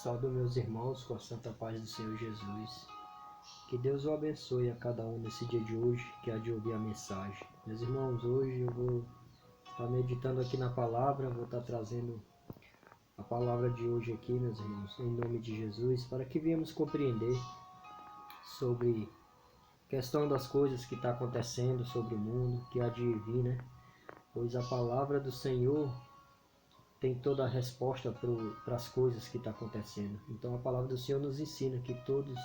Saúdo meus irmãos com a santa paz do Senhor Jesus. Que Deus o abençoe a cada um nesse dia de hoje, que há de ouvir a mensagem. Meus irmãos, hoje eu vou estar meditando aqui na palavra, vou estar trazendo a palavra de hoje aqui, meus irmãos, em nome de Jesus, para que venhamos compreender sobre a questão das coisas que está acontecendo sobre o mundo, que há de vir, né? Pois a palavra do Senhor tem toda a resposta para as coisas que estão acontecendo. Então a palavra do Senhor nos ensina que todos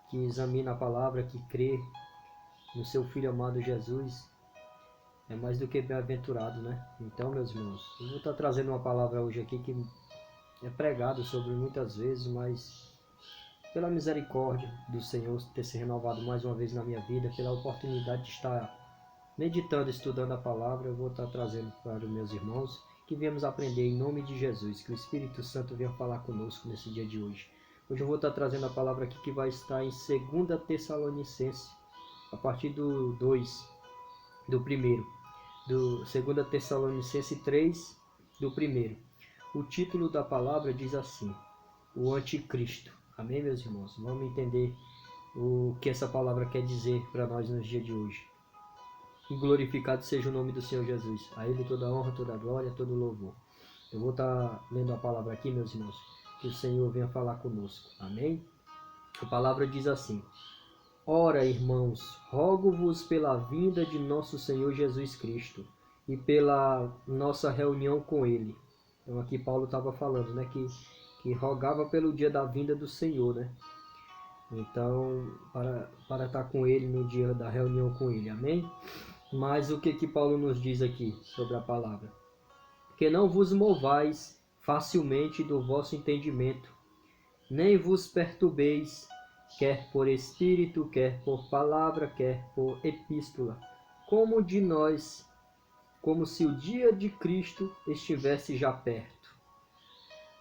que examinam a palavra, que crê no seu Filho amado Jesus, é mais do que bem-aventurado, né? Então, meus irmãos, eu vou estar trazendo uma palavra hoje aqui que é pregado sobre muitas vezes, mas pela misericórdia do Senhor ter se renovado mais uma vez na minha vida, pela oportunidade de estar meditando, estudando a palavra, eu vou estar trazendo para os meus irmãos, que viemos aprender em nome de Jesus, que o Espírito Santo venha falar conosco nesse dia de hoje. Hoje eu vou estar trazendo a palavra aqui que vai estar em 2 Tessalonicenses, a partir do 2, do primeiro, do 2 Tessalonicenses 3, do primeiro. O título da palavra diz assim: o anticristo. Amém, meus irmãos? Vamos entender o que essa palavra quer dizer para nós nos dias de hoje. E glorificado seja o nome do Senhor Jesus. A Ele toda a honra, toda a glória, todo o louvor. Eu vou estar lendo a palavra aqui, meus irmãos, que o Senhor venha falar conosco. Amém? A palavra diz assim: ora, irmãos, rogo-vos pela vinda de nosso Senhor Jesus Cristo e pela nossa reunião com Ele. Então aqui Paulo estava falando, né, que rogava pelo dia da vinda do Senhor, né? Então, para estar com Ele no dia da reunião com Ele. Amém? Mas o que Paulo nos diz aqui sobre a palavra? Que não vos movais facilmente do vosso entendimento, nem vos perturbeis, quer por espírito, quer por palavra, quer por epístola, como se o dia de Cristo estivesse já perto.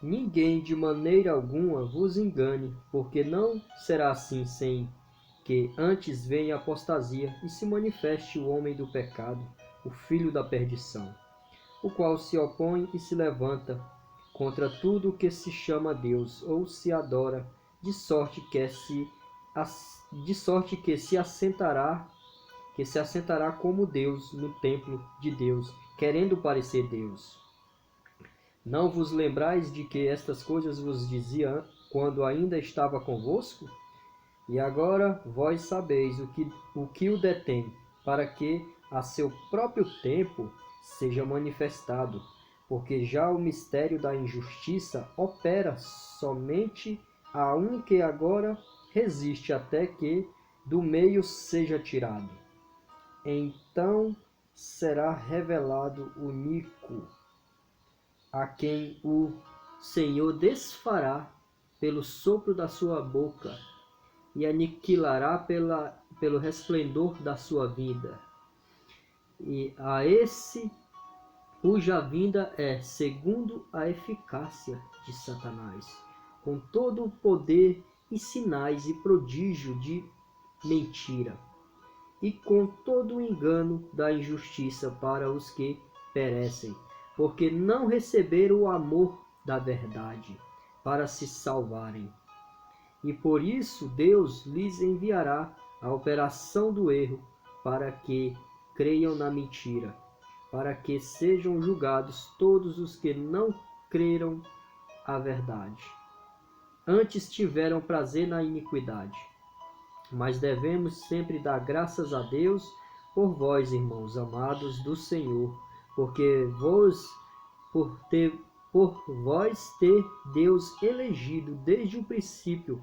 Ninguém de maneira alguma vos engane, porque não será assim sem que antes venha a apostasia e se manifeste o homem do pecado, o filho da perdição, o qual se opõe e se levanta contra tudo o que se chama Deus ou se adora, de sorte que se assentará como Deus no templo de Deus, querendo parecer Deus. Não vos lembrais de que estas coisas vos dizia quando ainda estava convosco? E agora vós sabeis o que o detém, para que a seu próprio tempo seja manifestado, porque já o mistério da injustiça opera somente a um que agora resiste até que do meio seja tirado. Então será revelado o iníquo, a quem o Senhor desfará pelo sopro da sua boca, e aniquilará pelo resplendor da sua vinda. E a esse cuja vinda é segundo a eficácia de Satanás, com todo o poder e sinais e prodígio de mentira, e com todo o engano da injustiça para os que perecem, porque não receberam o amor da verdade para se salvarem. E por isso Deus lhes enviará a operação do erro, para que creiam na mentira, para que sejam julgados todos os que não creram a verdade. Antes tiveram prazer na iniquidade. Mas devemos sempre dar graças a Deus por vós, irmãos amados do Senhor, porque por vós ter Deus elegido desde o princípio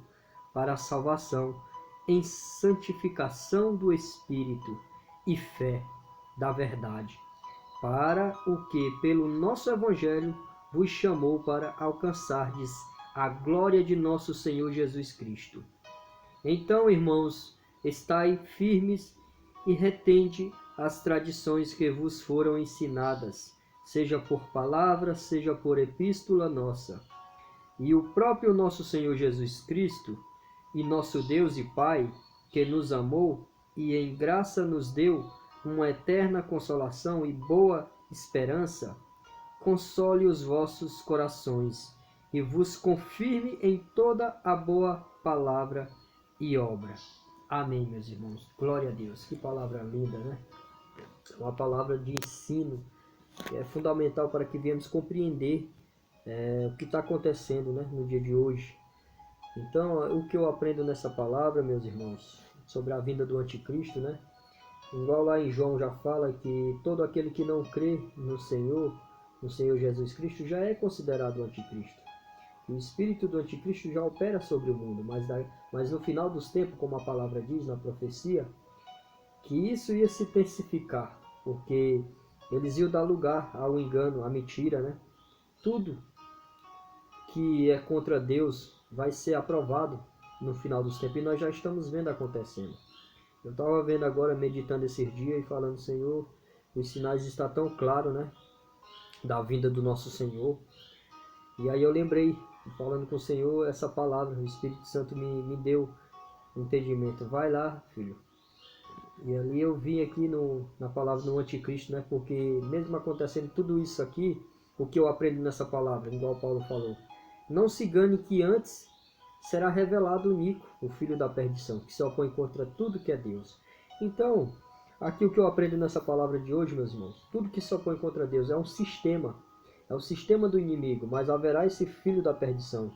para a salvação, em santificação do Espírito e fé da verdade, para o que pelo nosso Evangelho vos chamou para alcançardes a glória de nosso Senhor Jesus Cristo. Então, irmãos, estai firmes e retende as tradições que vos foram ensinadas, seja por palavra, seja por epístola nossa. E o próprio nosso Senhor Jesus Cristo, e nosso Deus e Pai, que nos amou e em graça nos deu uma eterna consolação e boa esperança, console os vossos corações e vos confirme em toda a boa palavra e obra. Amém, meus irmãos. Glória a Deus. Que palavra linda, né? Uma palavra de ensino que é fundamental para que venhamos compreender o que está acontecendo, né, no dia de hoje. Então, o que eu aprendo nessa palavra, meus irmãos, sobre a vinda do anticristo, né? Igual lá em João já fala que todo aquele que não crê no Senhor Jesus Cristo, já é considerado anticristo. O espírito do anticristo já opera sobre o mundo, mas no final dos tempos, como a palavra diz na profecia, que isso ia se intensificar, porque eles iam dar lugar ao engano, à mentira, né? Tudo que é contra Deus vai ser aprovado no final dos tempos, e nós já estamos vendo acontecendo. Eu estava vendo agora, meditando esses dias e falando, Senhor, os sinais estão tão claros, né? Da vinda do nosso Senhor. E aí eu lembrei, falando com o Senhor, essa palavra, o Espírito Santo me deu entendimento. Vai lá, filho. E ali eu vim aqui na palavra do anticristo, né? Porque mesmo acontecendo tudo isso aqui, o que eu aprendo nessa palavra, igual Paulo falou, não se engane que antes será revelado o Nico, o filho da perdição, que se opõe contra tudo que é Deus. Então, aqui o que eu aprendo nessa palavra de hoje, meus irmãos, tudo que se opõe contra Deus é um sistema, é o sistema do inimigo, mas haverá esse filho da perdição,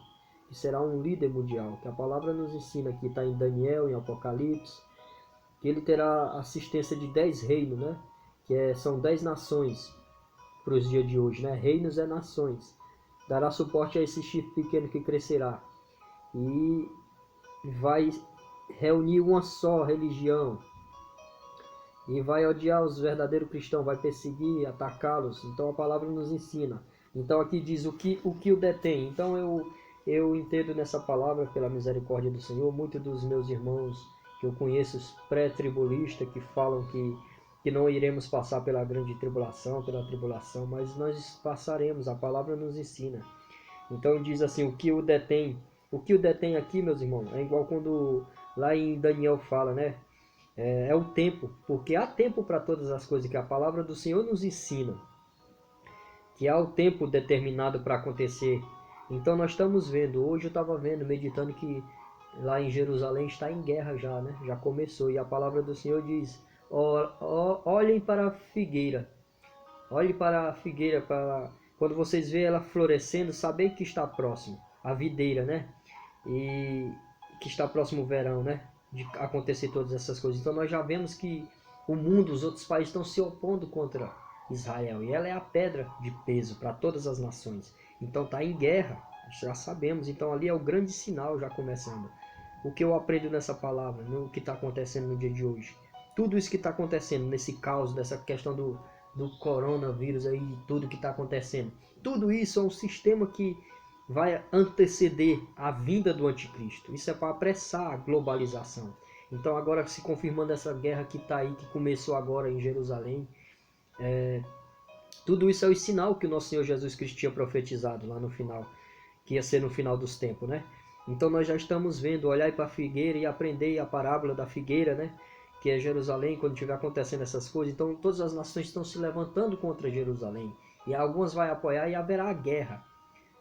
que será um líder mundial, que a palavra nos ensina aqui, está em Daniel, em Apocalipse, que ele terá assistência de 10 reinos, né? São 10 nações para os dias de hoje, né? Reinos é nações. Dará suporte a esse chifre pequeno que crescerá. E vai reunir uma só religião. E vai odiar os verdadeiros cristãos, vai perseguir, atacá-los. Então a palavra nos ensina. Então aqui diz o que o detém. Então eu entendo nessa palavra, pela misericórdia do Senhor, muitos dos meus irmãos que eu conheço, os pré-tribulistas, que falam que não iremos passar pela grande tribulação, mas nós passaremos, a palavra nos ensina. Então diz assim, o que o detém aqui, meus irmãos, é igual quando lá em Daniel fala, né? É o tempo, porque há tempo para todas as coisas, que a palavra do Senhor nos ensina, que há o tempo determinado para acontecer. Então nós estamos vendo, hoje eu estava vendo, meditando que lá em Jerusalém está em guerra já, né? Já começou, e a palavra do Senhor diz, olhem para a figueira, olhem para a figueira, quando vocês veem ela florescendo, sabem que está próximo, a videira, né? E que está próximo o verão, né? De acontecer todas essas coisas. Então nós já vemos que o mundo, os outros países estão se opondo contra Israel, e ela é a pedra de peso para todas as nações. Então está em guerra, já sabemos. Então ali é o grande sinal já começando. O que eu aprendo nessa palavra, no que está acontecendo no dia de hoje, tudo isso que está acontecendo nesse caos, dessa questão do coronavírus aí, tudo que está acontecendo, tudo isso é um sistema que vai anteceder a vinda do anticristo. Isso é para apressar a globalização. Então agora se confirmando essa guerra que está aí, que começou agora em Jerusalém, tudo isso é o sinal que o nosso Senhor Jesus Cristo tinha profetizado lá no final, que ia ser no final dos tempos, né? Então nós já estamos vendo, olhar para a figueira e aprender a parábola da figueira, né? Que é Jerusalém, quando estiver acontecendo essas coisas. Então todas as nações estão se levantando contra Jerusalém, e algumas vai apoiar, e haverá guerra.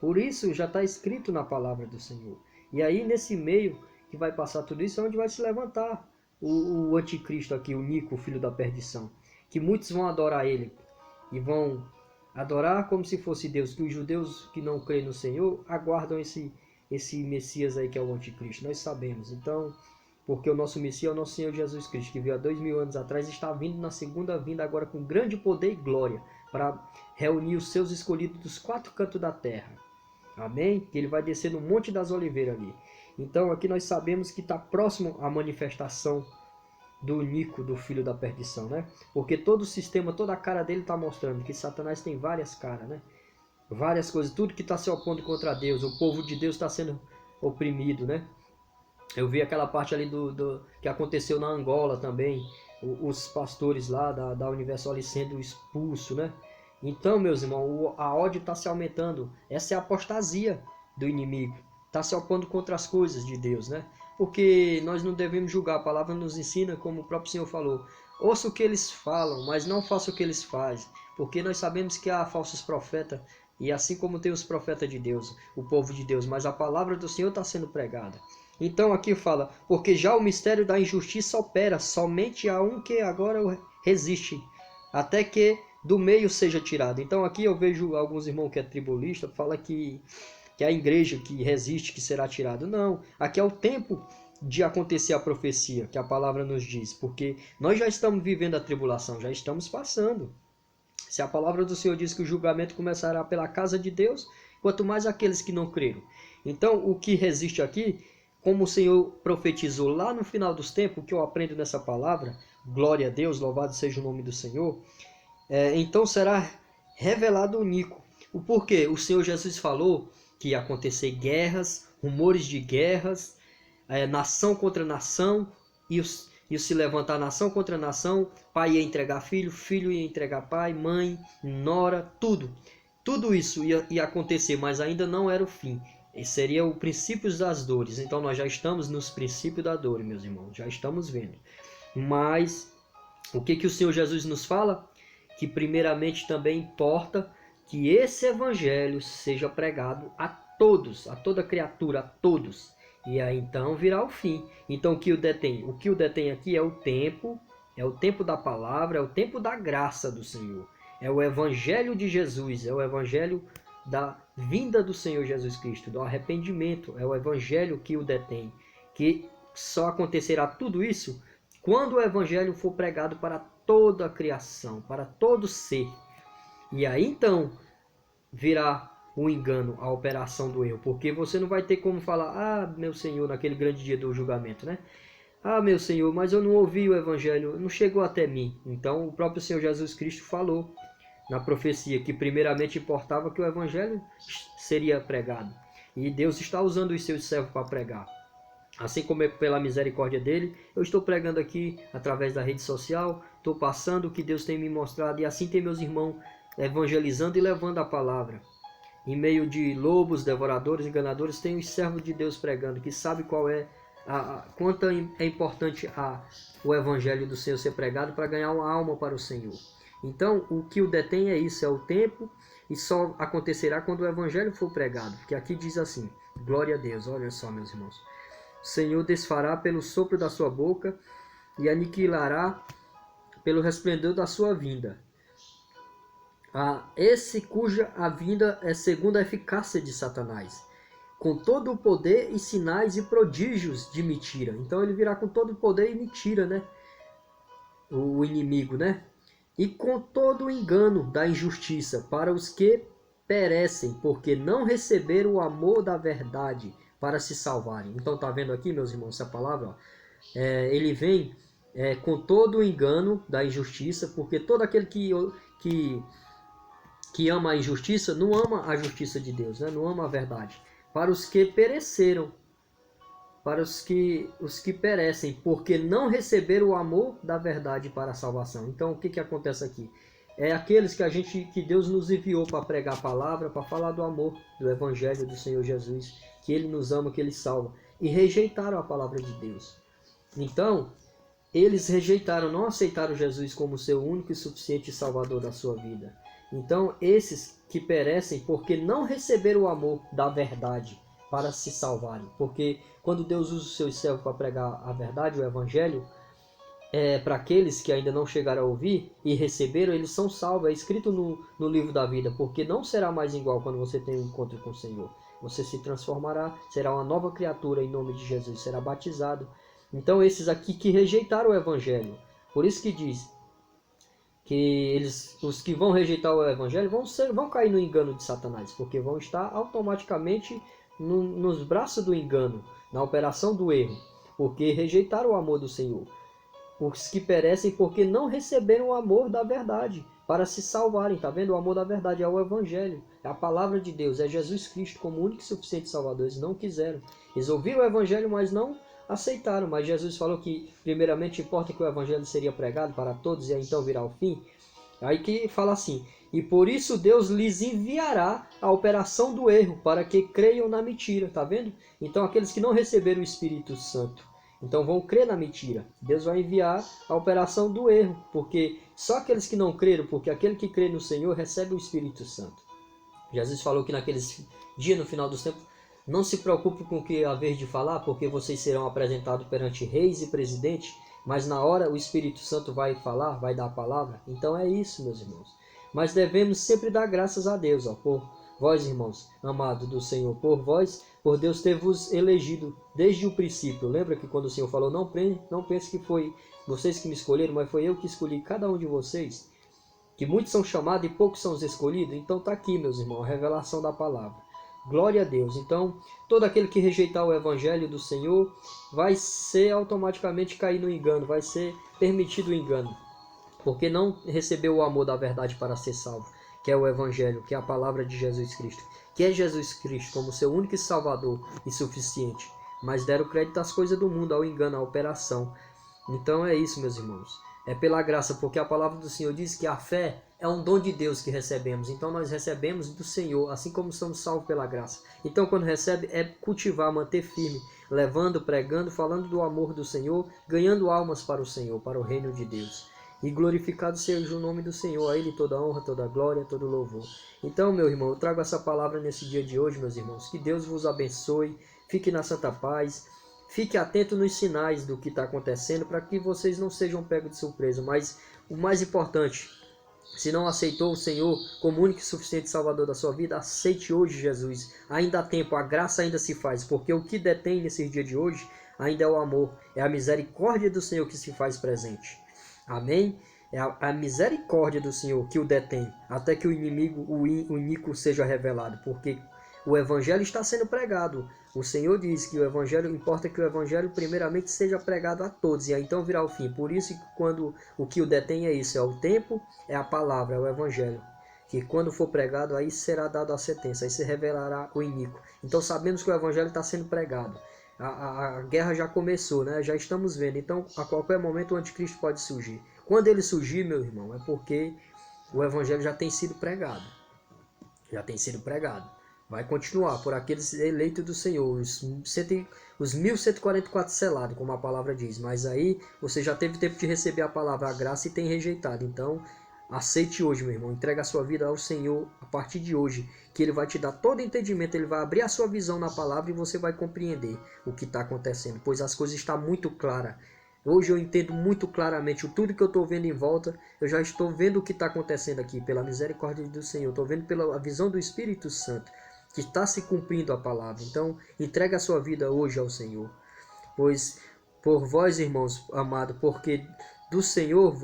Por isso já está escrito na palavra do Senhor. E aí nesse meio que vai passar tudo isso, é onde vai se levantar o anticristo aqui, o Nico, o filho da perdição. Que muitos vão adorar ele, e vão adorar como se fosse Deus. Que os judeus que não creem no Senhor aguardam esse Messias aí, que é o anticristo. Nós sabemos. Então, porque o nosso Messias é o nosso Senhor Jesus Cristo, que veio há 2000 anos atrás, está vindo na segunda vinda agora com grande poder e glória, para reunir os seus escolhidos dos 4 cantos da terra. Amém? Que ele vai descer no Monte das Oliveiras ali. Então aqui nós sabemos que está próximo a manifestação do Nico, do filho da perdição, né? Porque todo o sistema, toda a cara dele está mostrando que Satanás tem várias caras, né? Várias coisas, tudo que está se opondo contra Deus. O povo de Deus está sendo oprimido, né? Eu vi aquela parte ali que aconteceu na Angola também, os pastores lá da Universal ali sendo expulsos, né? Então, meus irmãos, a ódio está se aumentando. Essa é a apostasia do inimigo. Está se opondo contra as coisas de Deus, né? Porque nós não devemos julgar. A palavra nos ensina, como o próprio Senhor falou, ouça o que eles falam, mas não faça o que eles fazem. Porque nós sabemos que há falsos profetas E assim como tem os profetas de Deus, o povo de Deus, mas a palavra do Senhor está sendo pregada. Então aqui fala, porque já o mistério da injustiça opera, somente há um que agora resiste, até que do meio seja tirado. Então aqui eu vejo alguns irmãos que é tribulista, fala que é a igreja que resiste, que será tirado. Não, aqui é o tempo de acontecer a profecia, que a palavra nos diz, porque nós já estamos vivendo a tribulação, já estamos passando. Se a palavra do Senhor diz que o julgamento começará pela casa de Deus, quanto mais aqueles que não creram. Então, o que resiste aqui, como o Senhor profetizou lá no final dos tempos, o que eu aprendo nessa palavra, glória a Deus, louvado seja o nome do Senhor, então será revelado o Nico. O porquê? O Senhor Jesus falou que ia acontecer guerras, rumores de guerras, nação contra nação, e se levantar nação contra nação, pai ia entregar filho, filho ia entregar pai, mãe, nora, tudo. Tudo isso ia acontecer, mas ainda não era o fim. Esse seria o princípio das dores. Então nós já estamos nos princípios da dor, meus irmãos, já estamos vendo. Mas o que o Senhor Jesus nos fala? Que primeiramente também importa que esse evangelho seja pregado a todos, a toda criatura, a todos. E aí então virá o fim. Então o que o detém aqui é o tempo da palavra, é o tempo da graça do Senhor. É o evangelho de Jesus, é o evangelho da vinda do Senhor Jesus Cristo, do arrependimento, é o evangelho que o detém. Que só acontecerá tudo isso quando o evangelho for pregado para toda a criação, para todo ser. E aí então virá o engano, a operação do erro, porque você não vai ter como falar, ah, meu Senhor, naquele grande dia do julgamento, né? Ah, meu Senhor, mas eu não ouvi o evangelho, não chegou até mim. Então o próprio Senhor Jesus Cristo falou na profecia que primeiramente importava que o evangelho seria pregado. E Deus está usando os seus servos para pregar. Assim como é pela misericórdia dele, eu estou pregando aqui através da rede social, estou passando o que Deus tem me mostrado, e assim tem meus irmãos evangelizando e levando a palavra. Em meio de lobos, devoradores, enganadores, tem os servos de Deus pregando, que sabe qual é, quanto é importante o evangelho do Senhor ser pregado para ganhar uma alma para o Senhor. Então, o que o detém é isso, é o tempo, e só acontecerá quando o evangelho for pregado. Porque aqui diz assim, glória a Deus, olha só, meus irmãos. O Senhor desfará pelo sopro da sua boca e aniquilará pelo resplendor da sua vinda. Esse cuja a vinda é segundo a eficácia de Satanás, com todo o poder e sinais e prodígios de mentira. Então ele virá com todo o poder e mentira, né? O inimigo, né? E com todo o engano da injustiça para os que perecem, porque não receberam o amor da verdade para se salvarem. Então tá vendo aqui, meus irmãos, essa palavra? Ó, ele vem com todo o engano da injustiça, porque todo aquele que ama a injustiça não ama a justiça de Deus, né? Não ama a verdade. Para os que pereceram, para os que perecem, porque não receberam o amor da verdade para a salvação. Então o que acontece aqui? É aqueles que Deus nos enviou para pregar a palavra, para falar do amor, do evangelho do Senhor Jesus, que Ele nos ama, que Ele salva, e rejeitaram a palavra de Deus. Então, eles rejeitaram, não aceitaram Jesus como seu único e suficiente salvador da sua vida. Então, esses que perecem porque não receberam o amor da verdade para se salvarem. Porque quando Deus usa os seus servos para pregar a verdade, o evangelho, para aqueles que ainda não chegaram a ouvir e receberam, eles são salvos. É escrito no livro da vida, porque não será mais igual quando você tem um encontro com o Senhor. Você se transformará, será uma nova criatura em nome de Jesus, será batizado. Então esses aqui que rejeitaram o evangelho, por isso que diz que os que vão rejeitar o evangelho vão cair no engano de Satanás, porque vão estar automaticamente nos braços do engano, na operação do erro, porque rejeitaram o amor do Senhor. Os que perecem porque não receberam o amor da verdade para se salvarem. Tá vendo? O amor da verdade é o evangelho, é a palavra de Deus, é Jesus Cristo como único e suficiente Salvador. Eles não quiseram. Eles ouviram o evangelho, mas não aceitaram. Mas Jesus falou que primeiramente importa que o evangelho seria pregado para todos e aí então virá o fim. Aí que fala assim, e por isso Deus lhes enviará a operação do erro para que creiam na mentira. Tá vendo? Então aqueles que não receberam o Espírito Santo, então vão crer na mentira. Deus vai enviar a operação do erro, porque só aqueles que não creram, porque aquele que crê no Senhor recebe o Espírito Santo. Jesus falou que naqueles dias, no final dos tempos, não se preocupe com o que haver de falar, porque vocês serão apresentados perante reis e presidentes, mas na hora o Espírito Santo vai falar, vai dar a palavra. Então é isso, meus irmãos. Mas devemos sempre dar graças a Deus, por vós, irmãos, amados do Senhor, por Deus ter vos elegido desde o princípio. Lembra que quando o Senhor falou, não pense que foi vocês que me escolheram, mas foi eu que escolhi cada um de vocês, que muitos são chamados e poucos são os escolhidos. Então está aqui, meus irmãos, a revelação da palavra. Glória a Deus. Então, todo aquele que rejeitar o evangelho do Senhor vai ser automaticamente cair no engano, vai ser permitido o engano, porque não recebeu o amor da verdade para ser salvo, que é o evangelho, que é a palavra de Jesus Cristo, que é Jesus Cristo como seu único Salvador e suficiente, mas deram crédito às coisas do mundo, ao engano, à operação. Então é isso, meus irmãos. É pela graça, porque a palavra do Senhor diz que a fé é um dom de Deus que recebemos. Então nós recebemos do Senhor, assim como somos salvos pela graça. Então quando recebe, é cultivar, manter firme, levando, pregando, falando do amor do Senhor, ganhando almas para o Senhor, para o reino de Deus. E glorificado seja o nome do Senhor, a Ele toda honra, toda glória, todo louvor. Então, meu irmão, eu trago essa palavra nesse dia de hoje, meus irmãos. Que Deus vos abençoe, fique na santa paz. Fique atento nos sinais do que está acontecendo para que vocês não sejam pegos de surpresa. Mas o mais importante, se não aceitou o Senhor como único e suficiente Salvador da sua vida, aceite hoje Jesus. Ainda há tempo, a graça ainda se faz, porque o que detém nesse dia de hoje ainda é o amor, é a misericórdia do Senhor que se faz presente. Amém? É a misericórdia do Senhor que o detém, até que o inimigo, o iníquo, seja revelado, porque o evangelho está sendo pregado. O Senhor diz que o evangelho, importa que o evangelho primeiramente seja pregado a todos, e aí então virá o fim. Por isso, quando o que o detém é isso, é o tempo, é a palavra, é o evangelho. Que quando for pregado, aí será dado a sentença, aí se revelará o iníquo. Então sabemos que o evangelho está sendo pregado. A guerra já começou, né? Já estamos vendo. Então, a qualquer momento o anticristo pode surgir. Quando ele surgir, meu irmão, é porque o evangelho já tem sido pregado. Já tem sido pregado. Vai continuar por aqueles eleitos do Senhor, os 1144 selados, como a palavra diz. Mas aí você já teve tempo de receber a palavra, a graça, e tem rejeitado. Então, aceite hoje, meu irmão. Entrega a sua vida ao Senhor a partir de hoje, que Ele vai te dar todo entendimento. Ele vai abrir a sua visão na palavra e você vai compreender o que está acontecendo, pois as coisas estão muito claras. Hoje eu entendo muito claramente tudo que eu estou vendo em volta. Eu já estou vendo o que está acontecendo aqui, pela misericórdia do Senhor. Estou vendo pela visão do Espírito Santo, que está se cumprindo a palavra. Então, entrega a sua vida hoje ao Senhor. Pois, por vós, irmãos amados, porque do Senhor,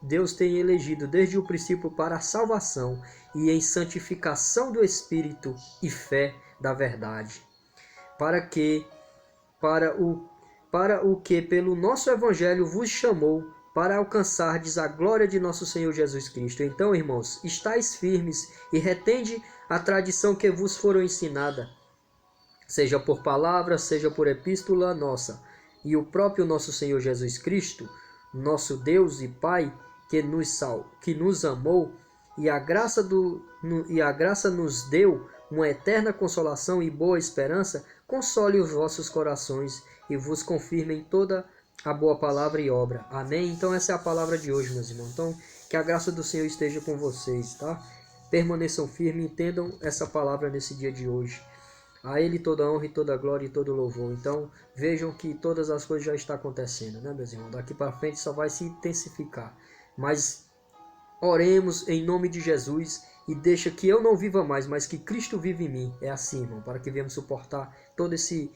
Deus tem elegido desde o princípio para a salvação e em santificação do Espírito e fé da verdade. Para o que pelo nosso Evangelho vos chamou, para alcançardes a glória de nosso Senhor Jesus Cristo. Então, irmãos, estáis firmes e retende a tradição que vos foram ensinada, seja por palavra, seja por epístola nossa, e o próprio nosso Senhor Jesus Cristo, nosso Deus e Pai, que nos amou, e a graça nos deu uma eterna consolação e boa esperança, console os vossos corações e vos confirme em toda a boa palavra e obra. Amém? Então essa é a palavra de hoje, meus irmãos. Então, que a graça do Senhor esteja com vocês, tá? Permaneçam firmes, entendam essa palavra nesse dia de hoje. A Ele toda a honra e toda a glória e todo o louvor. Então, vejam que todas as coisas já estão acontecendo, né, meus irmãos? Daqui para frente só vai se intensificar. Mas oremos em nome de Jesus e deixa que eu não viva mais, mas que Cristo vive em mim. É assim, irmão, para que venhamos suportar todo esse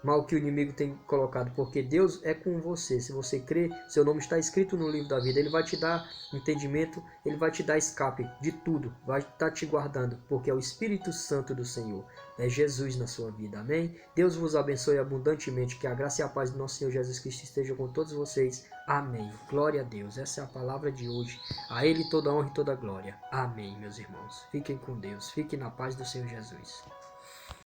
mal que o inimigo tem colocado, porque Deus é com você. Se você crê, seu nome está escrito no livro da vida. Ele vai te dar entendimento, Ele vai te dar escape de tudo, vai estar te guardando, porque é o Espírito Santo do Senhor, é Jesus na sua vida. Amém? Deus vos abençoe abundantemente, que a graça e a paz do nosso Senhor Jesus Cristo estejam com todos vocês. Amém. Glória a Deus. Essa é a palavra de hoje. A Ele toda a honra e toda a glória. Amém, meus irmãos. Fiquem com Deus. Fiquem na paz do Senhor Jesus.